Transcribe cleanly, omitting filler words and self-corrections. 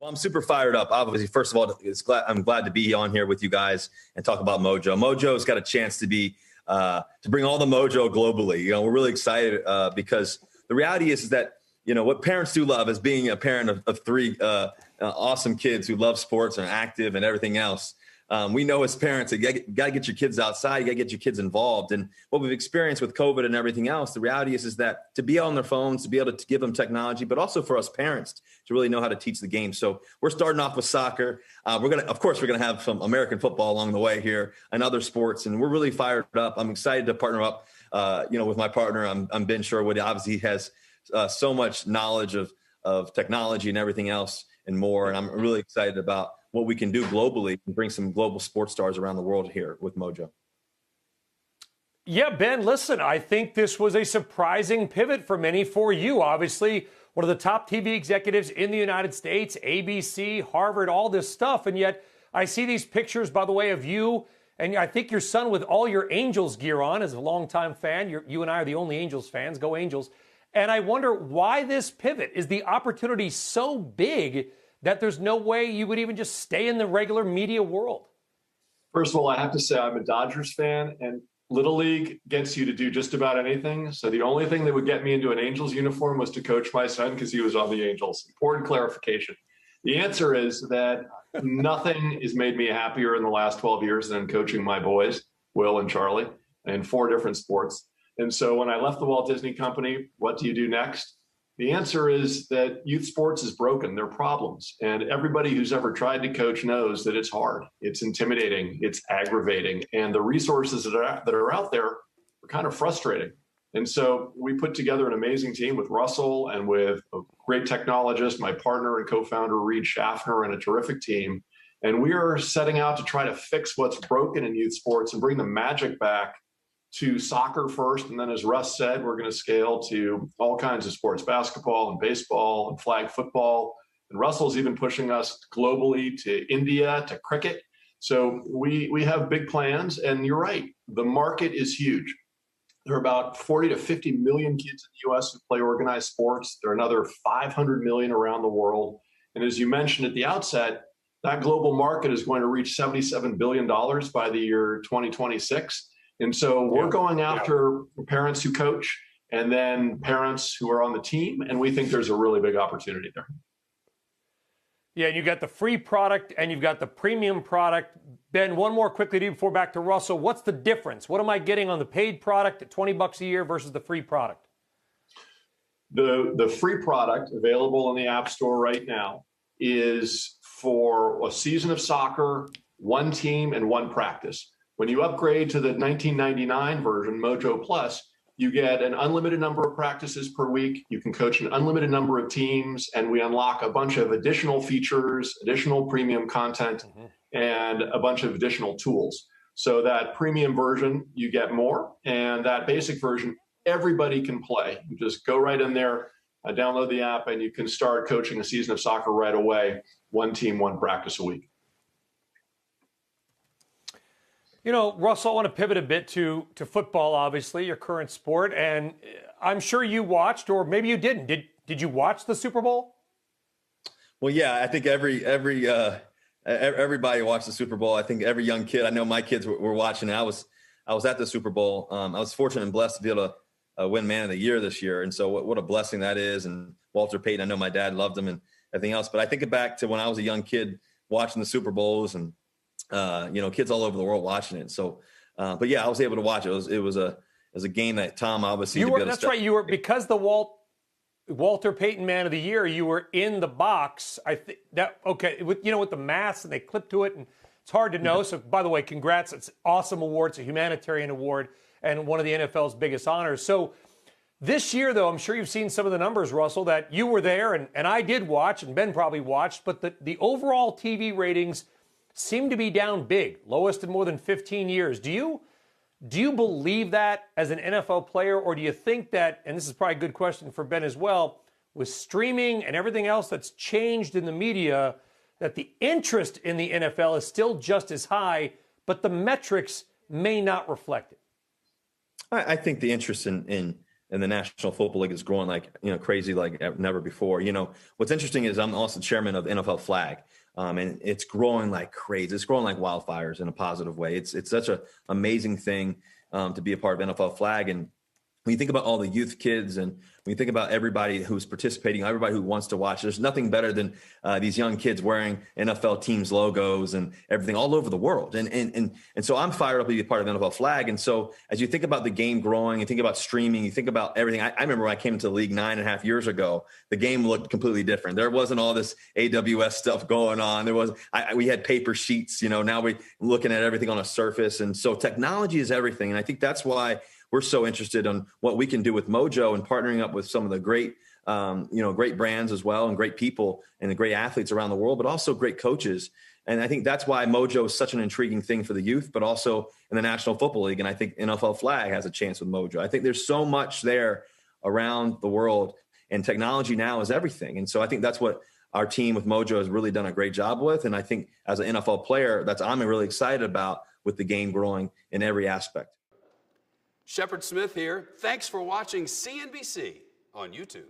Well, I'm super fired up. Obviously, first of all, I'm glad to be on here with you guys and talk about Mojo. Mojo's got a chance to be to bring all the Mojo globally. We're really excited because the reality is that what parents do love is being a parent of three awesome kids who love sports and are active and everything else. We know as parents that you got to get your kids outside, you got to get your kids involved. And what we've experienced with COVID and everything else, the reality is that to be on their phones, to be able to give them technology, but also for us parents to really know how to teach the game. So we're starting off with soccer. Of course, we're going to have some American football along the way here and other sports. And we're really fired up. I'm excited to partner up, with my partner. I'm Ben Sherwood. Obviously, he has so much knowledge of technology and everything else and more. And I'm really excited about what we can do globally and bring some global sports stars around the world here with Mojo. Yeah, Ben, listen, I think this was a surprising pivot for many for you. Obviously, one of the top TV executives in the United States, ABC, Harvard, all this stuff. And yet I see these pictures, by the way, of you and I think your son with all your Angels gear on as a longtime fan. You and I are the only Angels fans. Go Angels. And I wonder why this pivot. Is the opportunity so big that there's no way you would even just stay in the regular media world? First of all, I have to say I'm a Dodgers fan, and Little League gets you to do just about anything. So the only thing that would get me into an Angels uniform was to coach my son because he was on the Angels. Important clarification. The answer is that nothing has made me happier in the last 12 years than coaching my boys, Will and Charlie, in 4 different sports. And so when I left the Walt Disney Company, what do you do next? The answer is that youth sports is broken. There are problems. And everybody who's ever tried to coach knows that it's hard. It's intimidating. It's aggravating. And the resources that are out there are kind of frustrating. And so we put together an amazing team with Russell and with a great technologist, my partner and co-founder, Reed Schaffner, and a terrific team. And we are setting out to try to fix what's broken in youth sports and bring the magic back to soccer first. And then, as Russ said, we're going to scale to all kinds of sports, basketball and baseball and flag football. And Russell's even pushing us globally to India, to cricket. So we have big plans. And you're right, the market is huge. There are about 40 to 50 million kids in the U.S. who play organized sports. There are another 500 million around the world. And as you mentioned at the outset, that global market is going to reach $77 billion by the year 2026. And so we're going after parents who coach and then parents who are on the team. And we think there's a really big opportunity there. Yeah, you got the free product and you've got the premium product. Ben, one more quickly to you before back to Russell. What's the difference? What am I getting on the paid product at $20 a year versus the free product? The free product available in the App Store right now is for a season of soccer, one team and one practice. When you upgrade to the 1999 version, Mojo Plus, you get an unlimited number of practices per week. You can coach an unlimited number of teams, and we unlock a bunch of additional features, additional premium content, and a bunch of additional tools. So that premium version, you get more, and that basic version, everybody can play. You just go right in there, download the app, and you can start coaching a season of soccer right away, one team, one practice a week. You know, Russell, I want to pivot a bit to football, obviously, your current sport. And I'm sure you watched, or maybe you didn't. Did you watch the Super Bowl? Well, yeah, I think everybody watched the Super Bowl. I think every young kid, I know my kids were watching. I was at the Super Bowl. I was fortunate and blessed to be able to win Man of the Year this year. And so what a blessing that is. And Walter Payton, I know my dad loved him and everything else. But I think back to when I was a young kid watching the Super Bowls and kids all over the world watching it. So, but yeah, I was able to watch it. It was a game that Tom obviously. That's right. You were, because the Walter Payton Man of the Year, you were in the box. I think that, okay, with the masks and they clip to it and it's hard to know. So by the way, congrats. It's an awesome award. It's a humanitarian award and one of the NFL's biggest honors. So this year, though, I'm sure you've seen some of the numbers, Russell, that you were there and I did watch and Ben probably watched, but the overall TV ratings seem to be down big, lowest in more than 15 years. Do you believe that as an NFL player, or do you think that, and this is probably a good question for Ben as well, with streaming and everything else that's changed in the media, that the interest in the NFL is still just as high, but the metrics may not reflect it? I think the interest in and the National Football League is growing like, crazy, like never before. What's interesting is I'm also chairman of NFL Flag, and it's growing like crazy. It's growing like wildfires in a positive way. It's such an amazing thing to be a part of NFL Flag. And when you think about all the youth kids and when you think about everybody who's participating, everybody who wants to watch, there's nothing better than these young kids wearing NFL teams logos and everything all over the world. And so I'm fired up to be a part of NFL Flag. And so as you think about the game growing, you think about streaming, you think about everything. I remember when I came into the league 9.5 years ago, the game looked completely different. There wasn't all this AWS stuff going on. We had paper sheets, now we're looking at everything on a surface. And so technology is everything. And I think that's why we're so interested in what we can do with Mojo and partnering up with some of the great, great brands as well, and great people and the great athletes around the world, but also great coaches. And I think that's why Mojo is such an intriguing thing for the youth, but also in the National Football League. And I think NFL Flag has a chance with Mojo. I think there's so much there around the world, and technology now is everything. And so I think that's what our team with Mojo has really done a great job with. And I think as an NFL player, I'm really excited about with the game growing in every aspect. Shepard Smith here. Thanks for watching CNBC on YouTube.